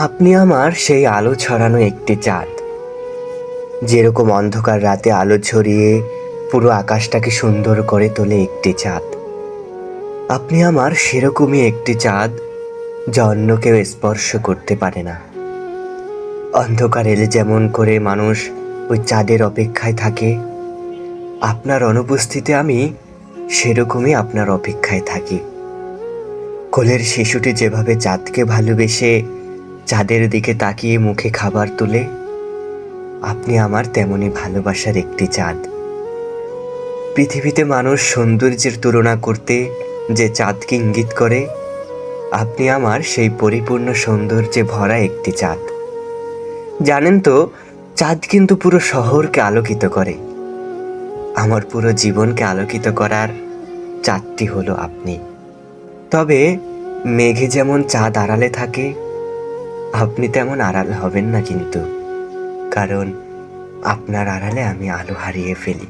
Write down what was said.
আপনি আমার সেই আলো ছড়ানো একটি চাঁদ, যেরকম অন্ধকার রাতে আলো ছড়িয়ে পুরো আকাশটাকে সুন্দর করে তোলে একটি চাঁদ। আপনি আমার সেরকমই একটি চাঁদ, যা অন্য কেউ স্পর্শ করতে পারে না। অন্ধকার এলে যেমন করে মানুষ ওই চাঁদের অপেক্ষায় থাকে, আপনার অনুপস্থিতিতে আমি সেরকমই আপনার অপেক্ষায় থাকি। কোলের শিশুটি যেভাবে চাঁদকে ভালোবেসে চাঁদের দিকে তাকিয়ে মুখে খাবার তোলে, আপনি আমার তেমনি ভালোবাসার একটি চাঁদ। পৃথিবীতে মানুষ সৌন্দর্যের তুলনা করতে যে চাঁদকে ইঙ্গিত করে, আপনি আমার সেই পরিপূর্ণ সৌন্দর্যে ভরা একটি চাঁদ। জানেন তো, চাঁদ কিন্তু পুরো শহরকে আলোকিত করে। আমার পুরো জীবনকে আলোকিত করার চাঁদটি হলো আপনি। তবে মেঘে যেমন চাঁদ আড়ালে থাকে, আপনি তেমন আড়াল হবেন না কিন্তু, কারণ আপনার আড়ালে আমি আলো হারিয়ে ফেলি।